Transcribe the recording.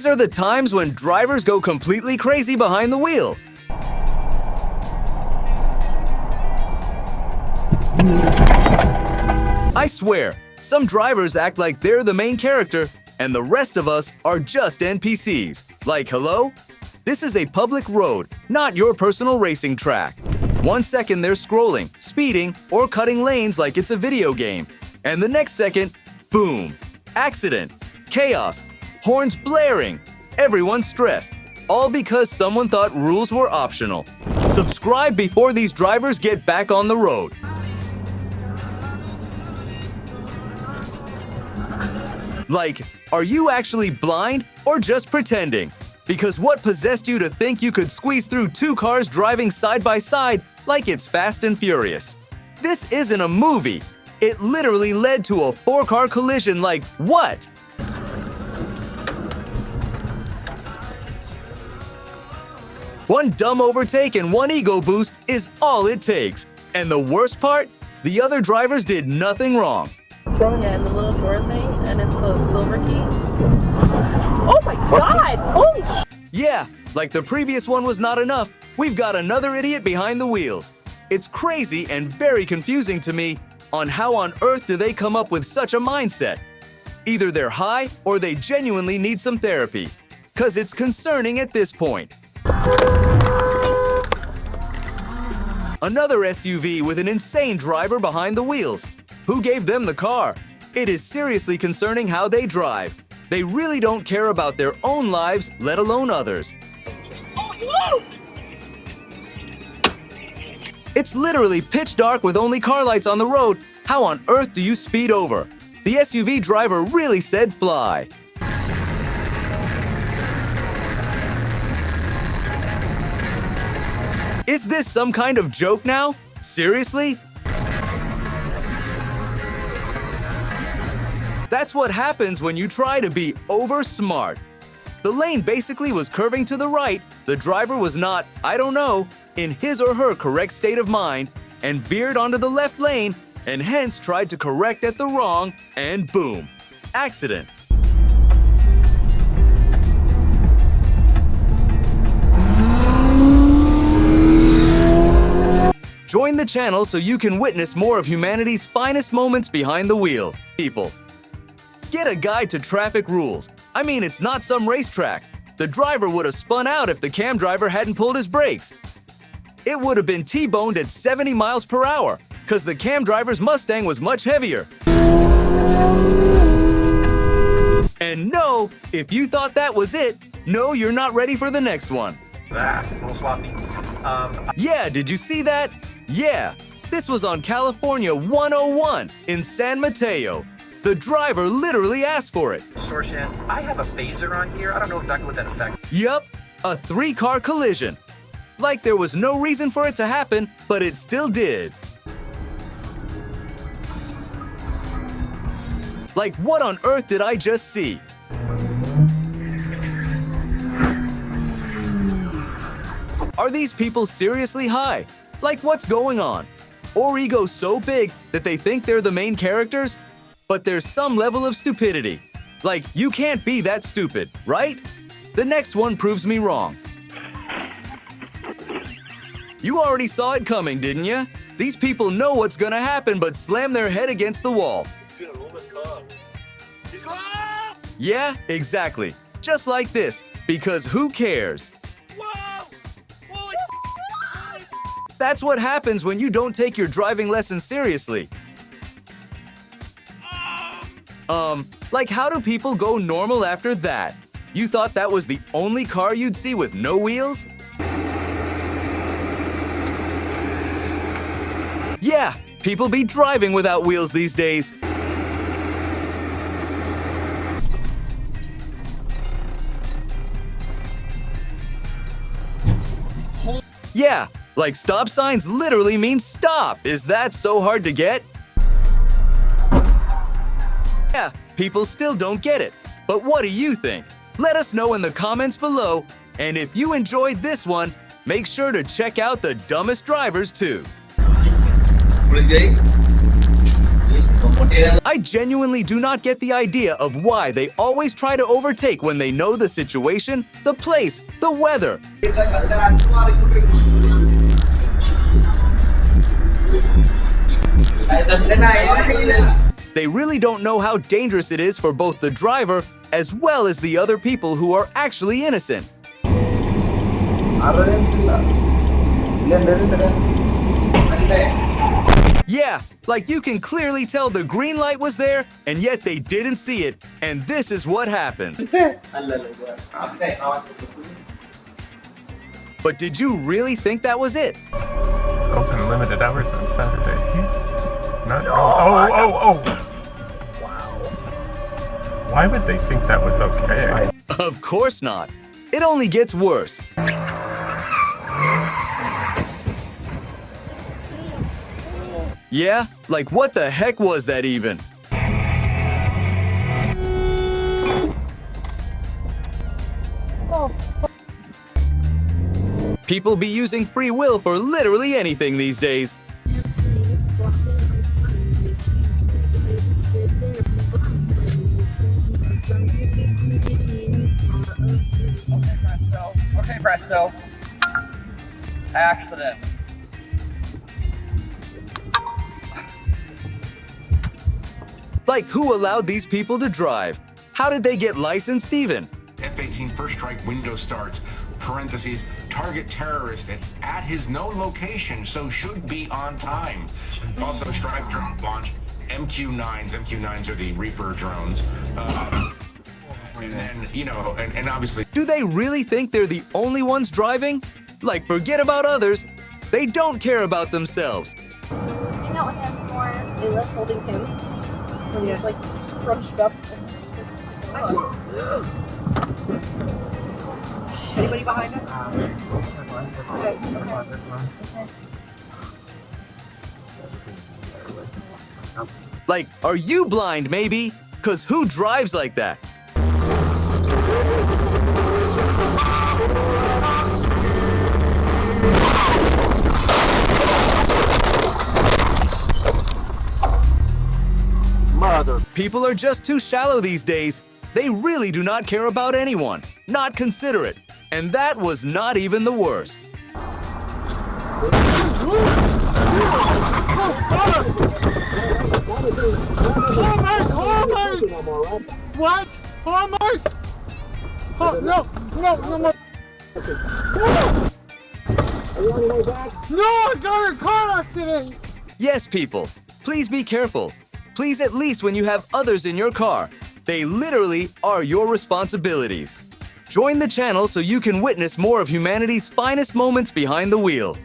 These are the times when drivers go completely crazy behind the wheel. I swear, some drivers act like they're the main character and the rest of us are just NPCs. Like, hello? This is a public road, not your personal racing track. 1 second they're scrolling, speeding, or cutting lanes like it's a video game. And the next second, boom! Accident, chaos, horns blaring, everyone stressed. All because someone thought rules were optional. Subscribe before these drivers get back on the road. Like, are you actually blind or just pretending? Because what possessed you to think you could squeeze through 2 cars driving side by side like it's Fast and Furious? This isn't a movie. It literally led to a 4-car collision like what? One dumb overtake and 1 ego boost is all it takes. And the worst part? The other drivers did nothing wrong. Yeah, and the little door thing, and it's the silver key. Oh my god! Holy sh! Yeah, like the previous one was not enough, we've got another idiot behind the wheels. It's crazy and very confusing to me on how on earth do they come up with such a mindset. Either they're high or they genuinely need some therapy. 'Cause it's concerning at this point. Another SUV with an insane driver behind the wheels. Who gave them the car? It is seriously concerning how they drive. They really don't care about their own lives, let alone others. It's literally pitch dark with only car lights on the road. How on earth do you speed over? The SUV driver really said fly. Is this some kind of joke now? Seriously? That's what happens when you try to be over smart. The lane basically was curving to the right, the driver was not, I don't know, in his or her correct state of mind, and veered onto the left lane, and hence tried to correct at the wrong, and boom, accident. Join the channel so you can witness more of humanity's finest moments behind the wheel, people. Get a guide to traffic rules. I mean, it's not some racetrack. The driver would have spun out if the cam driver hadn't pulled his brakes. It would have been T-boned at 70 miles per hour, because the cam driver's Mustang was much heavier. And no, if you thought that was it, no, you're not ready for the next one. A little sloppy. Yeah, did you see that? Yeah, this was on California 101 in San Mateo. The driver literally asked for it. Distortion. I have a phaser on here. I don't know exactly what that affects. Yup, a 3-car collision. Like there was no reason for it to happen, but it still did. Like what on earth did I just see? Are these people seriously high? Like what's going on? Or ego so big that they think they're the main characters? But there's some level of stupidity. Like, you can't be that stupid, right? The next one proves me wrong. You already saw it coming, didn't you? These people know what's gonna happen but slam their head against the wall. Yeah, exactly. Just like this, because who cares? That's what happens when you don't take your driving lessons seriously. Like how do people go normal after that? You thought that was the only car you'd see with no wheels? Yeah, people be driving without wheels these days. Yeah, like stop signs literally mean stop. Is that so hard to get? Yeah, people still don't get it. But what do you think? Let us know in the comments below. And if you enjoyed this one, make sure to check out the dumbest drivers too. I genuinely do not get the idea of why they always try to overtake when they know the situation, the place, the weather. They really don't know how dangerous it is for both the driver as well as the other people who are actually innocent. Yeah, like you can clearly tell the green light was there, and yet they didn't see it, and this is what happens. But did you really think that was it? Open limited hours on Saturday. He's not. Oh! Wow. Why would they think that was okay? Of course not. It only gets worse. Yeah, like what the heck was that even? People be using free will for literally anything these days. Okay, presto. Accident. Like, who allowed these people to drive? How did they get licensed even? F-18 first strike window starts, parentheses, target terrorist that's at his known location, so should be on time. Also, strike drone launch, MQ-9s. MQ-9s are the Reaper drones. And then, you know, and obviously... Do they really think they're the only ones driving? Like, forget about others. They don't care about themselves. Hang out with him more. They love holding him. And he's like scrunched up. Anybody behind us? Okay. Like, are you blind maybe? 'Cause who drives like that? People are just too shallow these days. They really do not care about anyone, not considerate. And that was not even the worst. What? Oh my! Oh, no! No, I got a car accident! Yes, people, please be careful. Please, at least when you have others in your car. They literally are your responsibilities. Join the channel so you can witness more of humanity's finest moments behind the wheel.